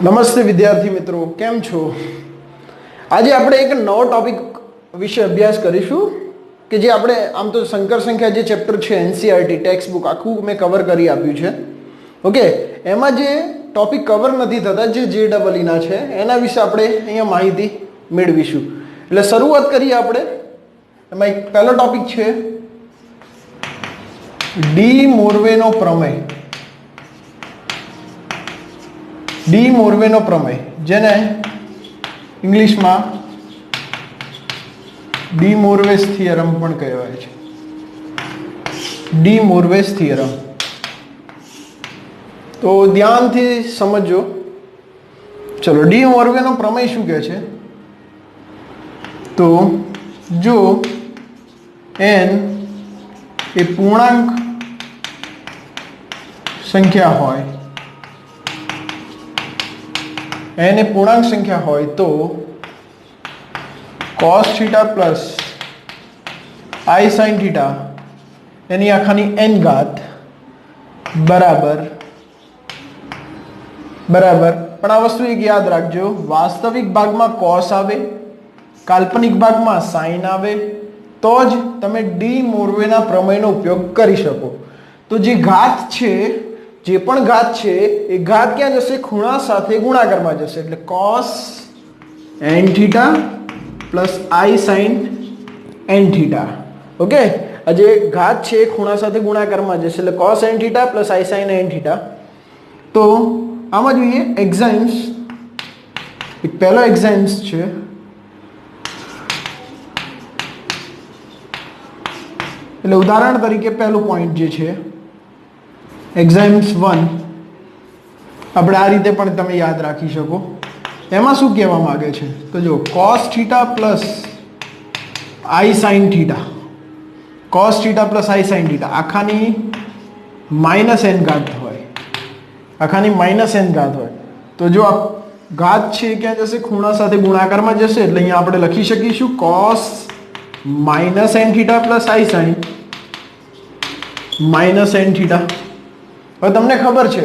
નમસ્તે વિદ્યાર્થી મિત્રો, કેમ છો? આજે આપણે એક નવો ટોપિક વિશે અભ્યાસ કરીશું કે જે આપણે આમ તો સંકર સંખ્યા જે ચેપ્ટર છે એનસીઈઆરટી ટેક્સ્ટ બુક આખું મેં કવર કરી આપ્યું છે. ઓકે, એમાં જે ટોપિક કવર નથી થતા જે JEE ના છે એના વિશે આપણે અહીંયા માહિતી મેળવીશું. એટલે શરૂઆત કરીએ આપણે. એમાં એક પહેલો ટોપિક છે ડી મોરવેનો પ્રમેય. ડી મોરવેનો પ્રમેય, જેને ઇંગ્લિશમાં ડી મોરવેસ થિયરમ પણ કહેવાય છે. De Moivre's theorem. તો ધ્યાનથી સમજો. ચલો, ડી મોરવેનો પ્રમેય શું કહે છે? તો જો n એ પૂર્ણાંક સંખ્યા હોય, n એ પૂર્ણાંક સંખ્યા હોય તો cos theta plus i sin theta એની આખાની n ઘાત બરાબર. પણ આ વસ્તુ એક યાદ રાખજો, વાસ્તવિક ભાગમાં cos આવે, કાલ્પનિક ભાગમાં sin આવે તો જ તમે ડી મોરવેના પ્રમેયનો ઉપયોગ કરી શકો. તો જે ઘાત છે, જે પણ ઘાત છે એ ઘાત ક્યાં જશે? ખૂણા સાથે ગુણાકારમાં જશે. એટલે cos n theta plus i sin n theta. Okay, આ જે ઘાત છે એ ખૂણા સાથે ગુણાકારમાં જશે એટલે cos n theta plus i sin n theta. તો આમાં જોઈએ એક્ઝામ્સ. એક પહેલો એક્ઝામ્સ છે એટલે ઉદાહરણ તરીકે પહેલું પોઈન્ટ જે છે એક્ઝામ્સ 1 આપણે આ રીતે પણ તમે યાદ રાખી શકો. એમાં શું કહેવા માંગે છે? તો જો cos theta plus i sin theta, cos theta plus i sin theta આખાની માઇનસ n ઘાત હોય, આખાની માઇનસ n ઘાત હોય તો જો આ ઘાત છે ક્યાં જશે? ખૂણા સાથે ગુણાકારમાં જશે. એટલે અહીંયા આપણે લખી શકીશું cos minus n theta plus i sin minus n theta. હવે તમને ખબર છે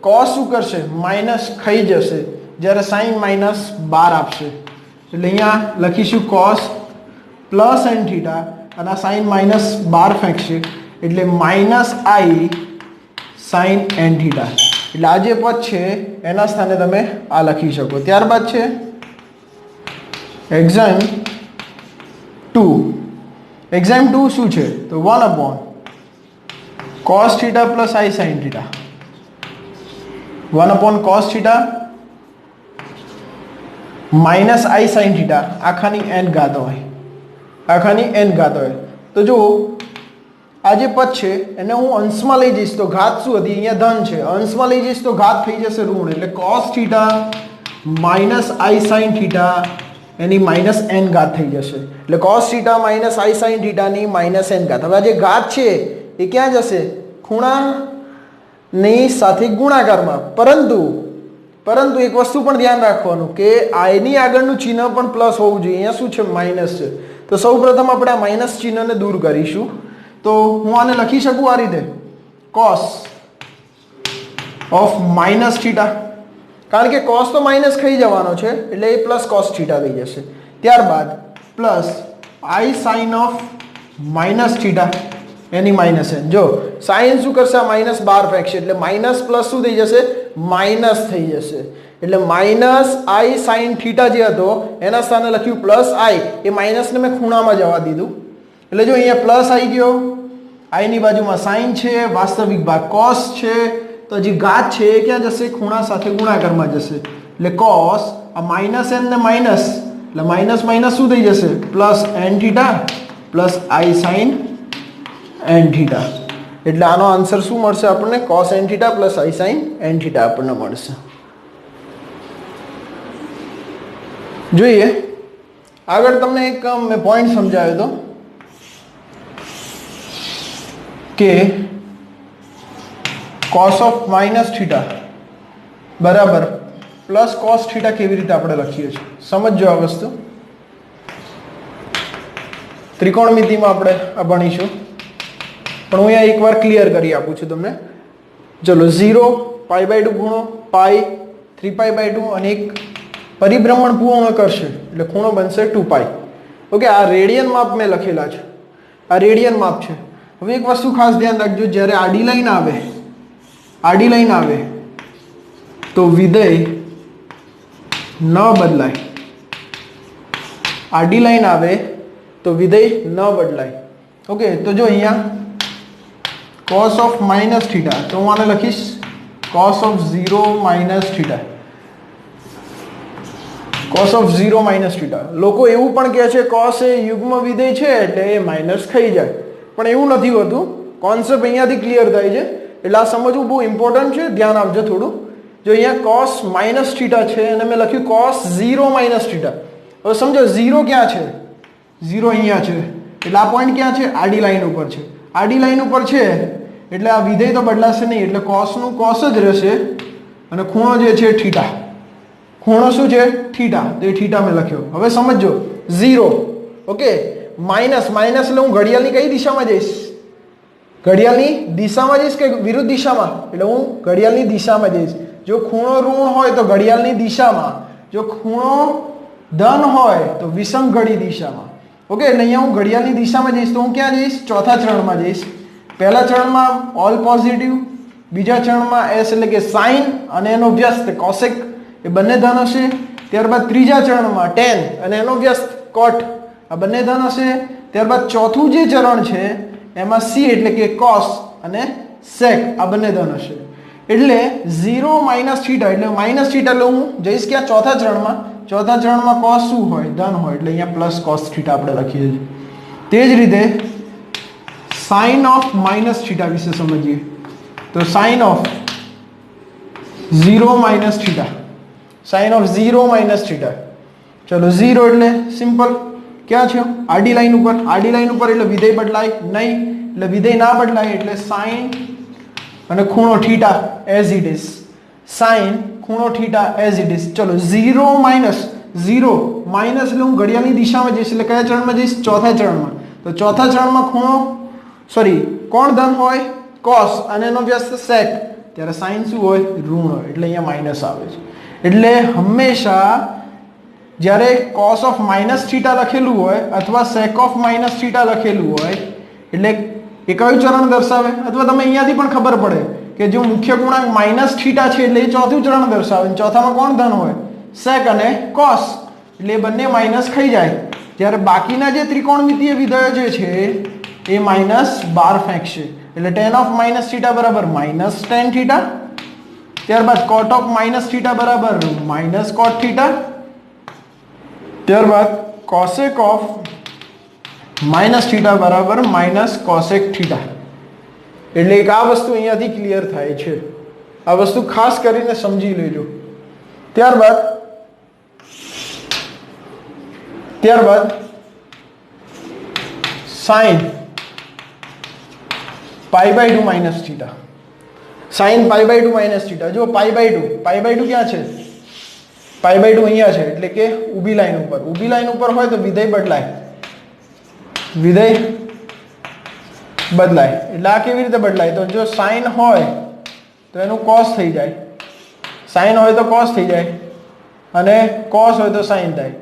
cos શું કરશે? માઇનસ ખાઈ જશે, જ્યારે sin માઇનસ 12 આપશે. એટલે અહીંયા લખીશું cos પ્લસ n થીટા અને આ sin માઇનસ 12 ફેંકશે એટલે minus i sin n theta. એટલે આ જે પદ છે એના સ્થાને તમે આ લખી શકો. ત્યારબાદ છે એક્ઝામ 2. એક્ઝામ 2 શું છે? તો 1 cos theta plus i sin theta, 1 cos theta minus i sin theta આખાની n ઘાત હોય, આખાની n ઘાત હોય. તો જો આ જે પદ છે એને હું અંશમાં લઈ જઈશ તો ઘાત શું હતી? અહીંયા ધન છે, અંશમાં લઈ જઈશ તો ઘાત થઈ જશે ઋણ. એટલે cos theta minus i sin theta એની માઇનસ n ઘાત થઈ જશે. એટલે cos theta minus i sin થીટાની માઇનસ n ઘાત. હવે આ જે ઘાત છે એ ક્યાં જશે? ખૂણાની સાથે ગુણાકારમાં. પરંતુ એક વસ્તુ પણ ધ્યાન રાખવાનું કે i ની આગળનું ચિહ્ન પણ પ્લસ હોવું જોઈએ. અહીંયા શું છે? માઇનસ છે. તો સૌપ્રથમ આપણે આ માઇનસ ચિહ્નને દૂર કરીશું. તો હું આને લખી શકું આ રીતે, cos ઓફ માઇનસ થીટા, કારણ કે cos તો માઇનસ ખાઈ જવાનો છે એટલે એ પ્લસ cos થીટા થઈ જશે. ત્યારબાદ plus i sin of minus theta એની માઇનસ n. જો sin શું કરશે? આ માઇનસ 12 ફેંકશે એટલે માઇનસ પ્લસ શું થઈ જશે? માઇનસ થઈ જશે. એટલે માઇનસ i sin થીટા જે હતો એના સ્થાને લખ્યું પ્લસ i. એ માઇનસને મેં ખૂણામાં જવા દીધું એટલે જો અહીંયા પ્લસ આવી ગયો, i ની બાજુમાં sin છે, વાસ્તવિક ભાગ cos છે, તો જે ઘાત છે એ ક્યાં જશે? ખૂણા સાથે ગુણાકારમાં જશે. એટલે cos આ માઇનસ n ને માઇનસ એટલે માઇનસ માઇનસ શું થઈ જશે? Plus n theta plus i sin n theta. એટલે આનો આન્સર શું મળશે આપણને? cos n theta plus i sin n theta આપણને મળશે. જોઈએ આગળ તમને એક મેં પોઈન્ટ સમજાવ્યો હતો કે cos ઓફ માઇનસ થીટા બરાબર પ્લસ cos થીટા કેવી રીતે આપણે લખીએ છીએ સમજજો આ વસ્તુ. ત્રિકોણમિતિમાં આપણે આ ભણીશું. પણ હું અહીંયા એકવાર ક્લિયર કરી આપું છું તમને. ચલો 0 π/2 ગુણો પાઈ 3π/2 અને એક પરિભ્રમણ પૂર્ણ કરશે એટલે ખૂણો બનશે 2π. ઓકે, આ રેડિયન માપ મેં લખેલા છે, આ રેડિયન માપ છે. હવે એક વસ્તુ ખાસ ધ્યાન રાખજો, જ્યારે આડી લાઈન આવે તો વિધેય ન બદલાય. આડી લાઈન આવે તો વિધેય ન બદલાય. ઓકે, તો જો અહીંયા cos of minus theta, તો હું આને લખીશ cos of 0 minus theta. cos of 0 minus theta. લોકો એવું પણ કહે છે cos એ યુગ્મ વિધેય છે એટલે એ માઇનસ થઈ જાય, પણ એવું નથી હોતું. કોન્સેપ્ટ અહીંયાથી ક્લિયર થાય છે, એટલે આ સમજવું બહુ ઇમ્પોર્ટન્ટ છે, ધ્યાન આપજો થોડું. જો અહીંયા cos minus theta છે અને મેં લખ્યું cos 0 minus theta. હવે સમજો 0 ક્યાં છે? 0 અહીંયા છે, એટલે આ પોઈન્ટ ક્યાં છે? આડી લાઈન ઉપર છે. આડી લાઈન ઉપર છે એટલે આ વિધેય તો બદલાશે નહીં, એટલે cos નું cos જ રહેશે અને ખૂણો જે છે થીટા. ખૂણો શું છે? થીટા. તો એ થીટા મેં લખ્યો. હવે સમજો 0. ઓકે, માઇનસ એટલે હું ઘડિયાળની કઈ દિશામાં જઈશ? ઘડિયાળની દિશામાં જઈશ કે વિરુદ્ધ દિશામાં? એટલે હું ઘડિયાળની દિશામાં જઈશ. જો ખૂણો ઋણ હોય તો ઘડિયાળની દિશામાં, જો ખૂણો ધન હોય તો વિષમ ઘડી દિશામાં. ઓકે, એટલે અહીંયા હું ઘડિયાળની દિશામાં જઈશ તો હું ક્યાં જઈશ? ચોથા ચરણમાં જઈશ. પહેલા ચરણમાં ઓલ પોઝિટિવ, બીજા ચરણમાં s એટલે કે સાઇન અને એનો વ્યસ્ત કોસેક એ બંને ધન હશે. ત્યારબાદ ત્રીજા ચરણમાં tan અને એનો વ્યસ્ત cot આ બંને ધન હશે. ત્યારબાદ ચોથું જે ચરણ છે એમાં c એટલે કે cos અને sec આ બંને ધન હશે. એટલે 0 minus theta એટલે minus theta એટલે હું જઈશ ક્યાં? ચોથા ચરણમાં. ચોથા ચરણમાં cos શું હોય? ધન હોય, એટલે અહીંયા પ્લસ cos theta આપણે લખીએ છીએ. તે જ રીતે sin of minus theta વિશે સમજીએ તો sin of 0 minus theta. sin of 0 minus theta. ચલો 0 એટલે સિમ્પલ ક્યાં છે? આડી લાઈન ઉપર. આડી લાઈન ઉપર એટલે વિધેય બદલાય નહીં, એટલે વિધેય ના બદલાય એટલે sin અને ખૂણો theta as it is. sin ખૂણો થીટા એઝ ઇટ ઇઝ. ચલો 0 minus એટલે હું ઘડિયાળની દિશામાં જઈશ, એટલે કયા ચરણમાં જઈશ? ચોથા ચરણમાં. તો ચોથા ચરણમાં કોણ ધન હોય? cos અને એનો વ્યસ્ત sec, ત્યારે sin શું હોય? ઋણ હોય, એટલે અહીંયા માઇનસ આવે છે. એટલે હંમેશા જ્યારે cos of minus theta લખેલું હોય અથવા sec of minus theta લખેલું હોય એટલે એ કયું ચરણ દર્શાવે? અથવા તમે અહીંયાથી પણ ખબર પડે કે જો મુખ્ય ગુણાંક માઇનસ થીટા છે એટલે એ ચોથું ચરણ દર્શાવે. ચોથામાં કોણ ધન હોય? sec અને cos, એટલે એ બંને માઇનસ ખાઈ જાય. જ્યારે બાકીના જે ત્રિકોણમિતીય વિધેયો જે છે એ -12 ફેંકશે, એટલે tan of minus theta બરાબર -tan theta. ત્યારબાદ cot of minus theta બરાબર -cot theta. ત્યારબાદ cosec of minus theta બરાબર -cosec theta. એટલે એક આ વસ્તુ અહીંયાથી ક્લિયર થાય છે. આ વસ્તુ ખાસ કરીને સમજી લેજો. ત્યારબાદ sin π/2 minus theta. sin π/2 minus theta. જો π/2 ક્યાં છે? π/2 અહીંયા છે, એટલે કે ઊભી લાઈન ઉપર. ઊભી લાઈન ઉપર હોય તો વિધેય બદલાય. એટલે આ કેવી રીતે બદલાય? તો જો sin હોય તો એનું cos થઈ જાય, sin હોય તો cos થઈ જાય અને cos હોય તો sin થાય.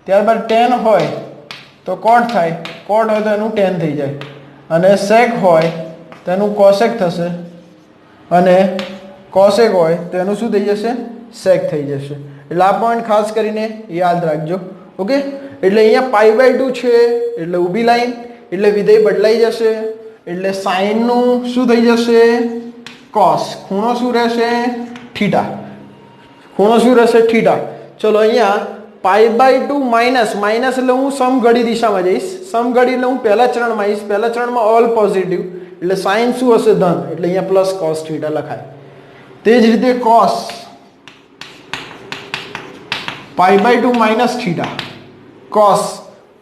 ત્યારબાદ tan હોય તો cot થાય, cot હોય તો એનું tan થઈ જાય અને sec હોય તો એનું cosec થશે અને cosec હોય તો એનું શું થઈ જશે? sec થઈ જશે. એટલે આ પોઈન્ટ ખાસ કરીને યાદ રાખજો. ઓકે, એટલે અહીંયા π/2 છે એટલે ઊભી લાઈન, એટલે વિધેય બદલાઈ જશે. એટલે sin નું શું થઈ જશે? cos. ખૂણો શું રહેશે? થીટા. ખૂણો શું રહેશે? થીટા. ચલો અહીંયા π/2 માઇનસ એટલે હું સમઘડી દિશામાં જઈશ. સમઘડી એટલે હું પહેલા ચરણમાં આવીશ. પહેલા ચરણમાં ઓલ પોઝિટિવ, એટલે sin શું હશે? ધન, એટલે અહીંયા પ્લસ cos થીટા લખાય. તે જ રીતે cos π/2 minus theta. cos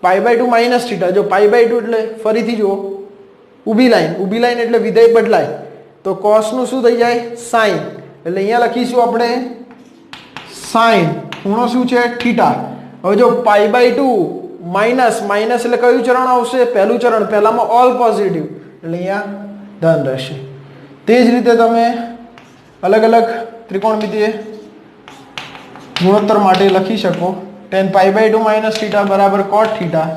π/2 minus theta. જો π/2 એટલે ફરીથી જુઓ ઊભી લાઈન એટલે વિધેય બદલાય તો cos નું શું થઈ જાય? sin. એટલે અહીંયા લખીશું આપણે sin. ખૂણો શું છે? થીટા. હવે જો π/2 માઇનસ એટલે કયું ચરણ આવશે? પહેલું ચરણ. પહેલામાં ઓલ પોઝિટિવ, એટલે અહીંયા ધન રહેશે. તે જ રીતે તમે અલગ અલગ ત્રિકોણમિતિય ગુણોત્તર માટે લખી શકો. tan π/2 માઇનસ થીટા બરાબર cot theta,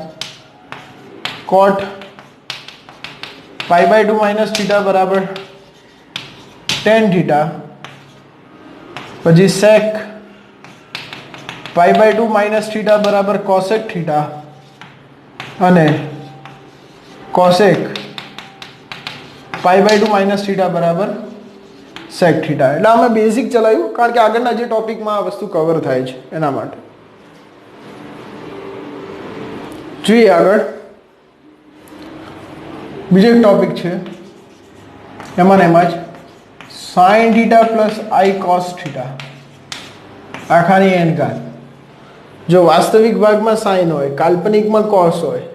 cot π/2 minus theta બરાબર tan થીટા, પછી sec π/2 માઇનસ થીટા બરાબર cosec થીટા અને cosec π/2 માઇનસ થીટા બરાબર sec થીટા. એટલે અમે બેઝિક ચલાવ્યું કારણ કે આગળના જે ટોપિકમાં આ વસ્તુ કવર થાય છે એના માટે. જોઈએ આગળ બીજો એક ટોપિક છે, એમાં જ sin theta plus i cos theta આખાની n ઘાત. જો વાસ્તવિક ભાગમાં sin હોય, કાલ્પનિકમાં cos હોય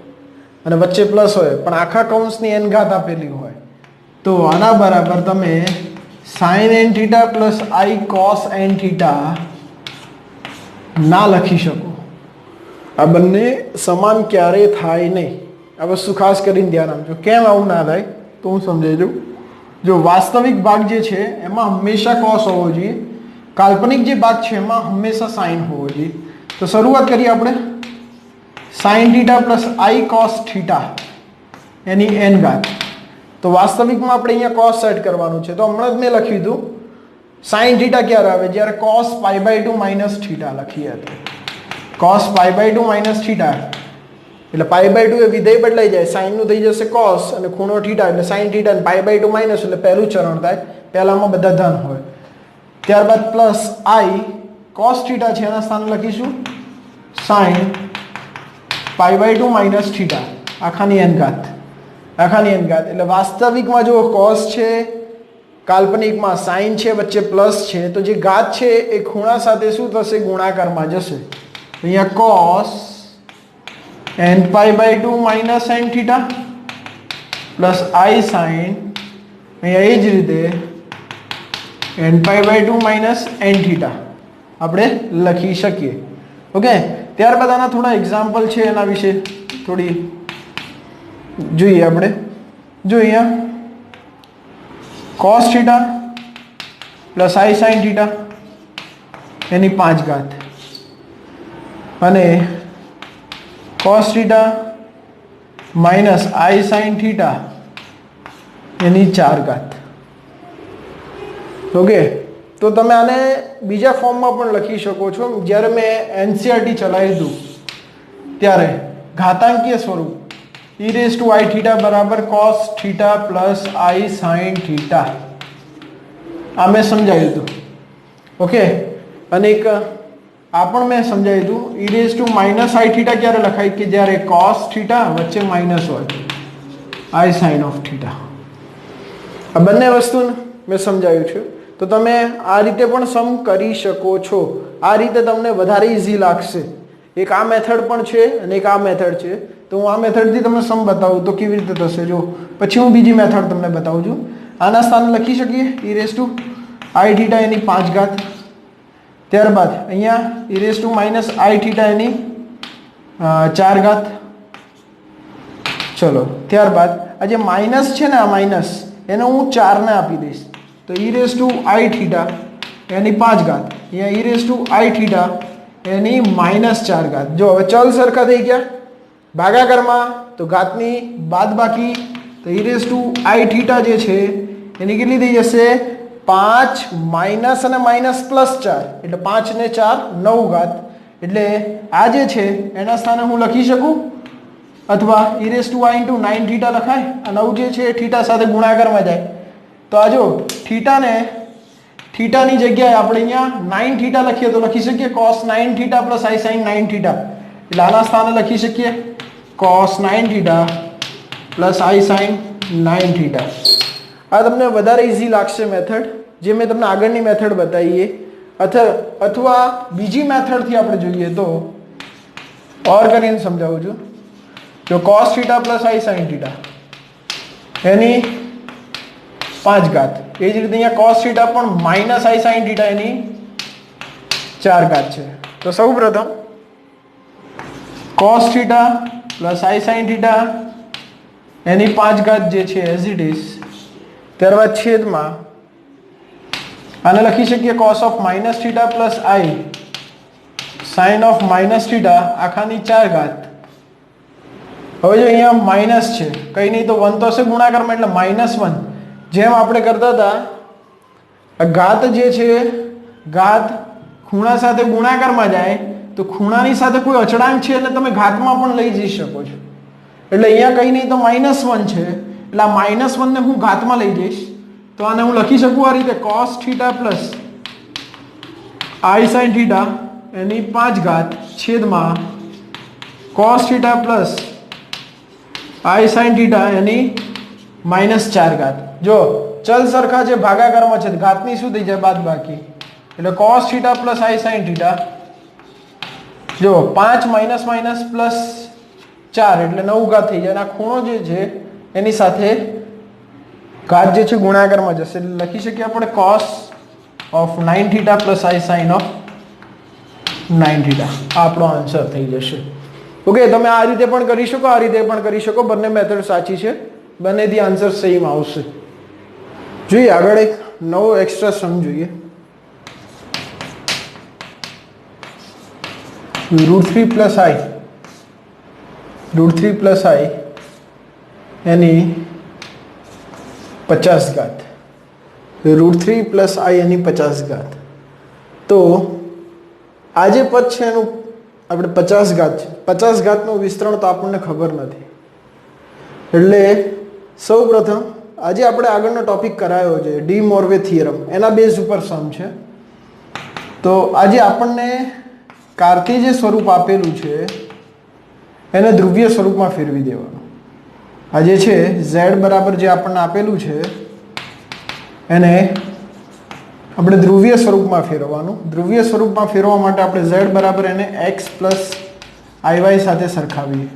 અને વચ્ચે પ્લસ હોય પણ આખા કૌંસની n ઘાત આપેલી હોય તો આના બરાબર તમે sin n theta plus i cos n theta ના લખી શકો. આ બંને સમાન ક્યારેય થાય નહીં. આ વસ્તુ ખાસ કરીને ધ્યાન આપજો. કેમ આવું ના થાય તો હું સમજાવી દઉં. જો વાસ્તવિક ભાગ જે છે એમાં હંમેશા cos હોવો જોઈએ, કાલ્પનિક જે ભાગ છે એમાં હંમેશા sin હોવો જોઈએ. તો શરૂઆત કરીએ આપણે sin theta plus i cos theta any n ઘાત. તો વાસ્તવિકમાં આપણે અહીંયા cos સેટ કરવાનું છે. તો હમણાં જ મેં લખ્યું હતું sin થીટા ક્યારે આવે, જ્યારે cos π/2 માઇનસ થીટા લખીએ તો cos π/2 માઇનસ થીટા એટલે π/2 એ વિધેય બદલાઈ જાય, sin નું થઈ જશે cos અને ખૂણો થીટા એટલે sin થીટા અને π/2 માઇનસ એટલે પહેલું ચરણ થાય, પહેલામાં બધા ધન હોય. ત્યારબાદ પ્લસ i cos થીટા છે એના સ્થાને લખીશું sin π/2 માઇનસ થીટા આખાની n ઘાત, આખાની n ઘાત. એટલે વાસ્તવિકમાં જો cos છે, કાલ્પનિકમાં sin છે, વચ્ચે પ્લસ છે, તો જે ઘાત છે એ ખૂણા સાથે શું થશે, ગુણાકારમાં જશે. અહીંયા cos n π/2 minus n theta plus i sin અહીંયા એ જ રીતે n π/2 માઇનસ n થીટા આપણે લખી શકીએ. ઓકે, ત્યારબાદ આના થોડા એક્ઝામ્પલ છે, એના વિશે થોડી જોઈએ આપણે. જો અહીંયા cos theta plus i sin theta એની 5 ઘાત અને cos theta minus i sin theta એની 4 ઘાત. ઓકે, તો તમે આને બીજા ફોર્મમાં પણ લખી શકો છો. જ્યારે મેં NCERT ચલાવ્યું હતું ત્યારે ઘાતાંકીય સ્વરૂપ e⁻i થીટા બરાબર cos theta plus i sin theta આ મેં સમજાવ્યું હતું. ઓકે, અને એક આ પણ મેં સમજાવ્યું હતું e⁻i થીટા ક્યારે લખાય કે જ્યારે cos થીટા વચ્ચે માઇનસ હોય, i sin of થીટા. આ બંને વસ્તુ મેં સમજાવ્યું છે. તો તમે આ રીતે પણ સમ કરી શકો છો. આ રીતે તમને વધારે ઇઝી લાગશે. એક આ મેથડ પણ છે અને એક આ મેથડ છે. તો હું આ મેથડથી તમને સમ બતાવું તો કેવી રીતે થશે. જો પછી હું બીજી મેથડ તમને બતાવું છું. આના સ્થાને લખી શકીએ e⁻i થીટા એની 5 ઘાત. ત્યારબાદ અહીંયા e⁻i થીટા એની 4 ઘાત. ચલો, ત્યારબાદ આ જે માઇનસ છે ને, આ માઇનસ એને હું 4 ને આપી દઈશ. તો e⁻i થીટા એની 5 ઘાત, અહીંયા e⁻i થીટા એની -4 ઘાત. જો હવે ચલ સરખા થઈ ગયા ભાગાકારમાં તો ઘાતની બાદ બાકી. તો e⁻i થીટા જે છે એની કેટલી થઈ જશે, 5 માઇનસ અને માઇનસ પ્લસ 4 એટલે 5 ને 4 9 ઘાત. એટલે આ જે છે એના સ્થાને હું લખી શકું અથવા e⁻i × 9 થીટા લખાય. આ 9 જે છે એ થીટા સાથે ગુણાકારમાં જાય. તો આ જો થીટાની જગ્યાએ આપણે અહીંયા 9 થીટા લખીએ તો લખી શકીએ cos 9 theta plus i sin 9 theta. એટલે આના સ્થાને લખી શકીએ cos 9 theta plus i sin 9 theta. આ તમને વધારે ઇઝી લાગશે મેથડ, જે મેં તમને આગળની મેથડ બતાવી. અથવા બીજી મેથડથી આપણે જોઈએ તો ઓર કરીને સમજાવું છું. જો cos theta plus i sin theta એની 5 ઘાત, એ જ રીતે અહીંયા cos થીટા પણ -i sin થીટા એની 4 ઘાત છે. તો સૌપ્રથમ cos theta plus i sin theta એની 5 ઘાત જે છે એઝ ઇટ ઇઝ ત્યારબાદ છેદમાં આને લખી શકીએ cos of minus theta plus i sine of minus theta આખાની 4 ઘાત. હવે જો અહીંયા માઇનસ છે, કંઈ નહીં તો 1 તો હશે ગુણાકારમાં, એટલે -1. જેમ આપણે કરતા હતા ઘાત જે છે ઘાત ખૂણા સાથે ગુણાકારમાં જાય તો ખૂણાની સાથે કોઈ અચળાંક છે એટલે તમે ઘાતમાં પણ લઈ જઈ શકો છો. એટલે અહીંયા કંઈ નહીં તો -1 છે, એટલે આ -1 ને હું ઘાતમાં લઈ જઈશ તો આને હું લખી શકું આ રીતે cos theta plus i sin theta એની 5 ઘાત છેદમાં cos theta plus i sin theta એની -4 ઘાત. જો ચલ સરખા છે, ભાગાકારમાં છે, ઘાતની શું થઈ જાય બાદબાકી, એટલે cos theta plus i sin theta જો 5 માઇનસ માઇનસ પ્લસ 4 એટલે 9 ઘાત થઈ જાય. અને આ ખૂણો જે છે એની સાથે ઘાત જે છે ગુણાકારમાં જશે, એટલે લખી શકીએ આપણે cos of 9 theta plus i sin of 9 theta. આ આપણો આન્સર થઈ જશે. ઓકે, તમે આ રીતે પણ કરી શકો, આ રીતે પણ કરી શકો, બંને મેથડ સાચી છે, બંનેથી આન્સર સેમ આવશે. જોઈએ આગળ એક નવો એક્સ્ટ્રા સમ જોઈએ. √3 પ્લસ i √3 પ્લસ i એની 50 ઘાત. √3 પ્લસ i એની 50 ઘાત. તો આ જે પદ છે એનું આપણે 50 ઘાત છે, 50 ઘાતનું વિસ્તરણ તો આપણને ખબર નથી. એટલે સૌ પ્રથમ આજે આપણે આગળનો ટોપિક કરાયો છે ડી મોરવે થિયરમ, એના બેઝ ઉપર સમ છે. તો આજે આપણને કાર્ટેશિયન સ્વરૂપ આપેલું છે એને ધ્રુવીય સ્વરૂપમાં ફેરવી દેવાનું. આ જે છે z બરાબર જે આપણને આપેલું છે એને આપણે ધ્રુવીય સ્વરૂપમાં ફેરવવાનું. ધ્રુવીય સ્વરૂપમાં ફેરવવા માટે આપણે z બરાબર એને x પ્લસ iy સાથે સરખાવીએ.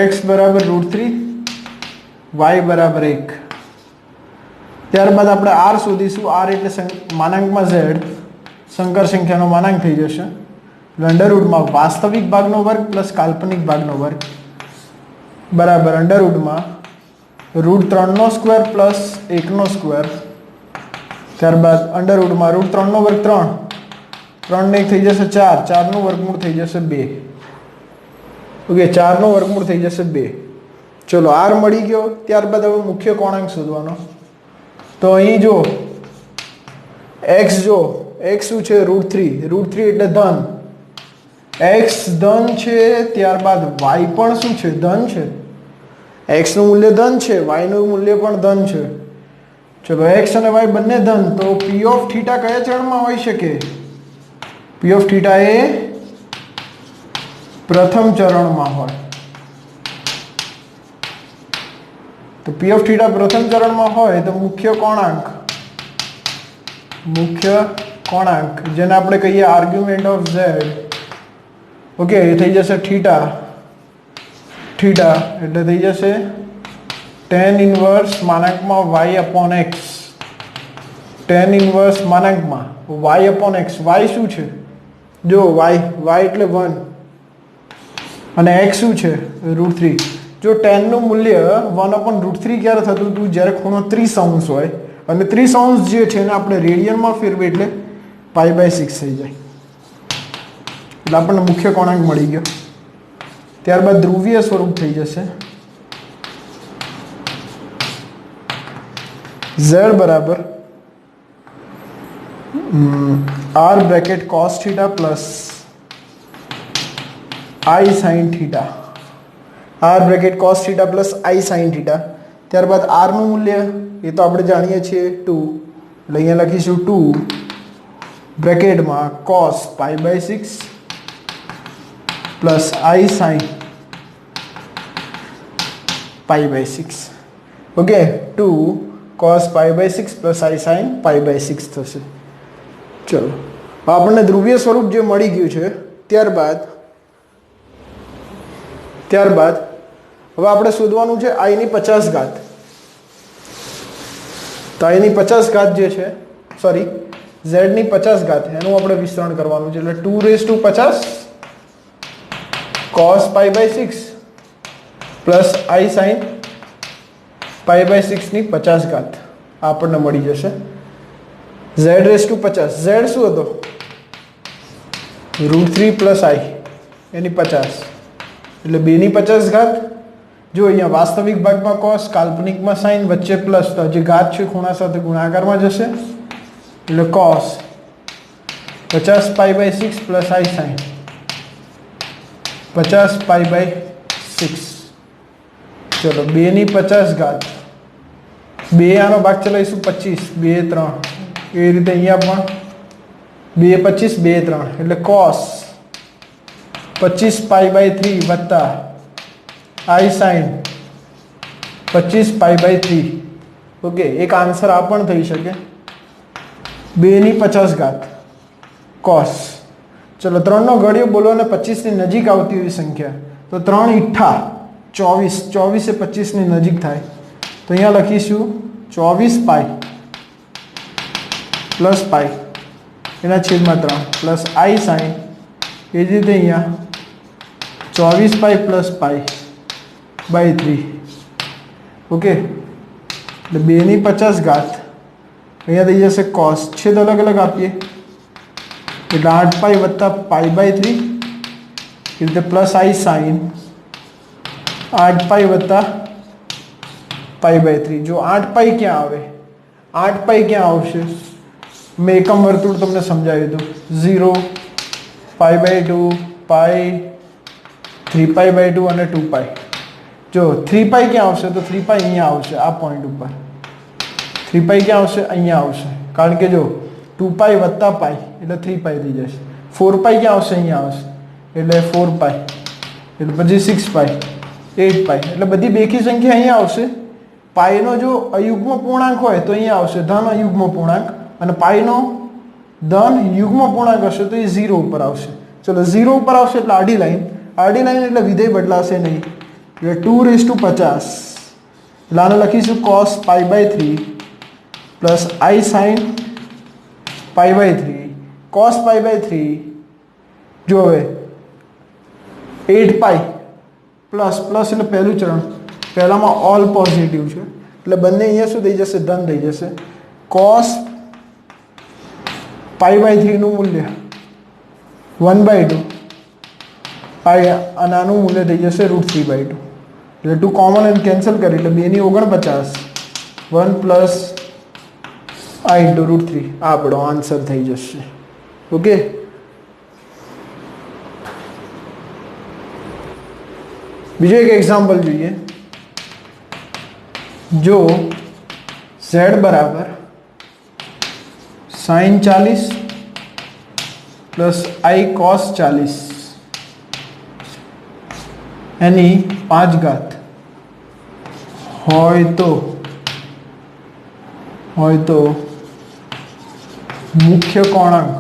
x બરાબર √3, y બરાબર 1. ત્યારબાદ આપણે r શોધીશું. r એટલે માનાંકમાં z, સંકર સંખ્યાનો માનાંક થઈ જશે. √ વાસ્તવિક ભાગનો વર્ગ પ્લસ કાલ્પનિક ભાગનો વર્ગ બરાબર √3² પ્લસ 1². ત્યારબાદ √3 નો વર્ગ 3, 3 ને 1 થઈ જશે 4, 4 નું વર્ગમૂળ થઈ જશે 2. ઓકે, 4 નું વર્ગમૂળ થઈ જશે 2. ચલો r મળી ગયો. ત્યારબાદ હવે મુખ્ય કોણાંક શોધવાનો. તો અહીં જો x શું છે √3 એટલે ધન, x ધન છે. ત્યારબાદ y પણ શું છે ધન છે. x નું મૂલ્ય ધન છે, y નું મૂલ્ય પણ ધન છે. ચલો x અને y બંને ધન, તો p ઓફ થીટા કયા ચરણમાં હોઈ શકે? p ઓફ થીટા એ પ્રથમ ચરણમાં હોય. તો p ઓફ થીટા પ્રથમ ચરણમાં હોય તો મુખ્ય કોણાંક જેને આપણે કહીએ આર્ગ્યુમેન્ટ ઓફ z, ઓકે, એ થઈ જશે થીટા એટલે થઈ જશે tan ઇન્વર્સ માનાંકમાં y upon x. tan inverse માનાંકમાં y અપોન x. y શું છે? જો y એટલે 1 અને x શું છે √3. જો tan નું મૂલ્ય 1/√3 ક્યારે થતું હતું? જ્યારે ખૂણો 30° હોય, અને 30° જે છે એને આપણે રેડિયનમાં ફેરવીએ એટલે π/6 થઈ જાય. એટલે આપણને મુખ્ય કોણાંક મળી ગયો. ત્યારબાદ ધ્રુવીય સ્વરૂપ થઈ જશે. z બરાબર r bracket cos theta plus i sin theta. r bracket cos theta plus i sin theta. ત્યારબાદ r નું મૂલ્ય એ તો આપણે જાણીએ છીએ 2, એટલે અહીંયા લખીશું 2 બ્રેકેટમાં cos π/6 plus i sin π/6. Okay, 2 cos π/6 plus i sin π/6 થશે. ચલો આપણને ધ્રુવીય સ્વરૂપ જે મળી ગયું છે. ત્યારબાદ હવે આપણે શોધવાનું છે i ની 50 ઘાત. તો i ની 50 ઘાત જે છે, સોરી z ની 50 ઘાત, એનું આપણે વિસ્તરણ કરવાનું છે. એટલે 2 raised to 50 cos pi by 6 plus i sine pi by 6 ની 50 ઘાત આપણને મળી જશે z રેઝ ટુ 50. z શું હતો? √3 પ્લસ i એની 50 એટલે 2 ની 50 ઘાત. જો અહીંયા વાસ્તવિક ભાગમાં cos, કાલ્પનિકમાં sin, વચ્ચે પ્લસ, તો જે ઘાત છે ખૂણા સાથે ગુણાકારમાં જશે એટલે cos 50 pi by 6 plus i sin 50 pi by 6. ચલો 2 ની 50 ઘાત, 2 આનો ભાગ ચલાવીશું 25, 2 3 એ રીતે અહીંયા પણ 2 25 2 3 એટલે cos 25 પાઈ બાય 3 વત્તા i sin 25 pi by 3. Okay, એક આન્સર આ પણ થઈ શકે 2 ની 50 ઘાત cos. ચલો 3 નો ઘડિયો બોલો અને 25 ની નજીક આવતી હોય સંખ્યા, તો 3 ઈઠ્ઠા 24, 24 એ 25 ની નજીક થાય, તો અહીંયા લખીશું 24 પાઈ પ્લસ પાઈ એના છેદમાં 3 પ્લસ i sin, એ જ રીતે અહીંયા 24 pi plus pi by 3. Okay, એટલે 2 ની 50 ઘાત અહીંયા થઈ જશે cos, છેદ અલગ અલગ આપીએ એટલે 8 પાઈ વત્તા પાઈ બાય 3, એ રીતે પ્લસ i sin 8 પાઈ વત્તા પાઈ બાય 3. જો 8 પાઈ ક્યાં આવે? 8 પાઈ ક્યાં આવશે? મેં એકમ વર્તુળ તમને સમજાવ્યું હતું. 0, pi by 2, pi, 3 pi by 2 અને 2 પાઈ. જો 3 પાઈ ક્યાં આવશે? તો 3 પાઈ અહીંયા આવશે, આ પોઈન્ટ ઉપર. 3 પાઈ ક્યાં આવશે? અહીંયા આવશે, કારણ કે જો 2 પાઈ વત્તા પાઈ એટલે 3 પાઈ થઈ જશે. 4 પાઈ ક્યાં આવશે? અહીંયા આવશે, એટલે 4 પાઈ, એટલે પછી 6 પાઈ, 8 પાઈ, એટલે બધી બેકી સંખ્યા અહીંયા આવશે. પાઈનો જો અયુગ્મ પૂર્ણાંક હોય તો અહીંયા આવશે ધન અયુગ્મ પૂર્ણાંક, અને પાઈનો ધન યુગ્મ પૂર્ણાંક હશે તો એ 0 ઉપર આવશે. ચલો 0 ઉપર આવશે એટલે આડી લાઈન, આડી લાઈન એટલે વિધેય બદલાશે નહીં, એટલે 250. એટલે આને લખીશું cos pi by 3 plus i sin pi by 3. cos pi by 3 જો હવે 8 પાઈ પ્લસ પ્લસ એટલે પહેલું ચરણ, પહેલામાં ઓલ પોઝિટિવ છે એટલે બંને અહીંયા શું થઈ જશે? ધન થઈ જશે. cos પાઈ બાય 3 નું મૂલ્ય 1/2 પાઈ, અને આનું મૂલ્ય થઈ જશે √3/2. એટલે 2 કોમન અને કેન્સલ કરી એટલે 2 ની 49, 1 પ્લસ i × √3. આ આપણો આન્સર થઈ જશે. ઓકે, બીજો એક એક્ઝામ્પલ જોઈએ. જો z બરાબર sin 40 પ્લસ i cos 40 એની 5 ઘાત હોય તો મુખ્ય કોણાંક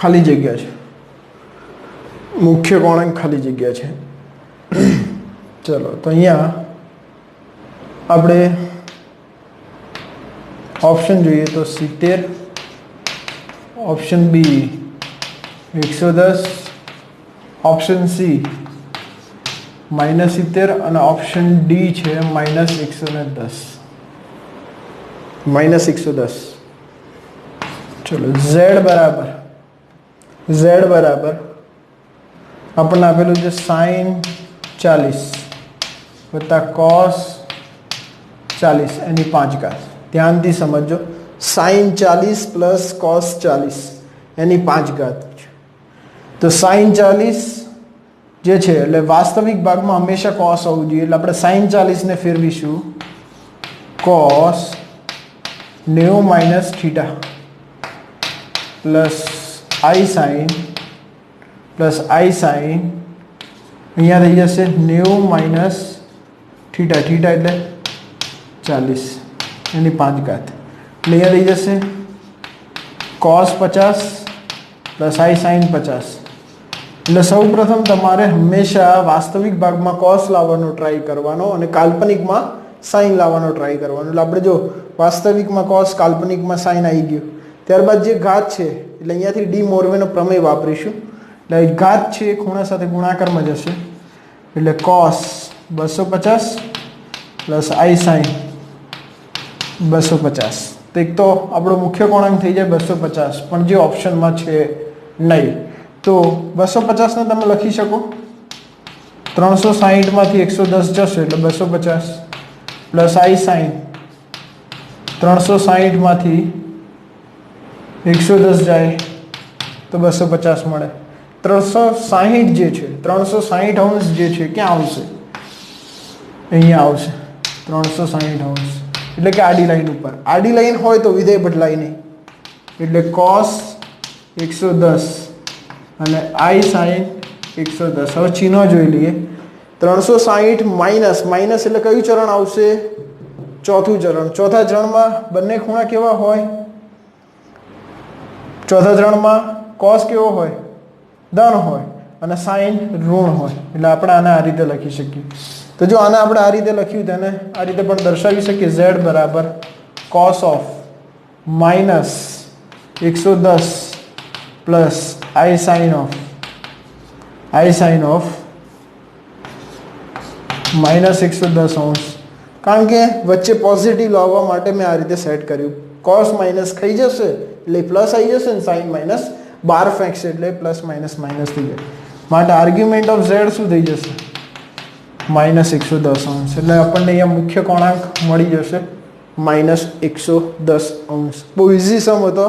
ખાલી જગ્યા છે, મુખ્ય કોણાંક ખાલી જગ્યા છે. ચલો તો અહીંયા આપણે ઓપ્શન જોઈએ તો 70, ઓપ્શન બી 110, ઓપ્શન સી -70 અને ઓપ્શન ડી છે -110. ચલો z બરાબર આપણને આપેલું છે sin 40 વત્તા cos 40 એની 5 ઘાત. ધ્યાનથી સમજો, sin 40 પ્લસ cos 40 એની 5 ઘાત છે. તો sin 40 જે છે એટલે વાસ્તવિક ભાગમાં હંમેશા cos આવવું જોઈએ, એટલે આપણે sin 40 ને ફેરવીશું cos 90 - θ પ્લસ i sin અહીંયા થઈ જશે 90 - θ, એટલે 40 એની 5 ઘાત, એટલે અહીંયા થઈ જશે cos 50 પ્લસ i sin 50. એટલે સૌ પ્રથમ તમારે હંમેશા વાસ્તવિક ભાગમાં cos લાવવાનો ટ્રાય કરવાનો અને કાલ્પનિકમાં sin લાવવાનો ટ્રાય કરવાનો. એટલે આપણે જો વાસ્તવિકમાં cos, કાલ્પનિકમાં sin આવી ગયું, ત્યારબાદ જે ઘાત છે એટલે અહીંયાથી ડી મોર્વેનો પ્રમેય વાપરીશું. એટલે ઘાત છે એ ખૂણા સાથે ગુણાકારમાં જશે એટલે cos 250 પ્લસ આઈ સાઇન 250. તો એક તો આપણો મુખ્ય કોણાંક થઈ જાય 250 પણ જે ઓપ્શનમાં છે નહીં. તો 250 ને તમે લખી શકો 360 માંથી 110 જશે એટલે 250 પ્લસ આઈ સાઇન 360 માંથી 110 જાય તો 250 મળે. 360 જે છે 360 અંશ જે છે ક્યાં આવશે? અહીંયા આવશે 360 અંશ એટલે કે આડી લાઈન ઉપર. આડી લાઈન હોય તો વિધેય બદલાય નહીં એટલે cos 110 અને i sin 110. હવે ચિહ્ન જોઈ લઈએ. 360 માઇનસ માઇનસ એટલે કયું ચરણ આવશે? ચોથું ચરણ. ચોથા ચરણમાં બંને ખૂણા કેવા હોય? ચોથા ચરણમાં cos કેવો હોય? ધન હોય અને sin ઋણ હોય. એટલે આપણે આને આ રીતે લખી શકીએ. તો જો આને આપણે આ રીતે લખ્યું તેને આ રીતે પણ દર્શાવી શકીએ. z બરાબર cos of minus 110 plus i sin of minus 110 અંશ. કારણ કે વચ્ચે પોઝિટિવ લાવવા માટે મેં આ રીતે સેટ કર્યું. cos માઇનસ ખાઈ જશે એટલે પ્લસ આવી જશે ને sin માઇનસ બાર ફેંકશે એટલે પ્લસ માઇનસ માઇનસ થઈ જાય. માટે આર્ગ્યુમેન્ટ ઓફ z શું થઈ જશે? માઇનસ 110 અંશ. એટલે આપણને અહીંયા મુખ્ય કોણાંક મળી જશે માઇનસ 110 અંશ. બહુ ઇઝી સમ હતો.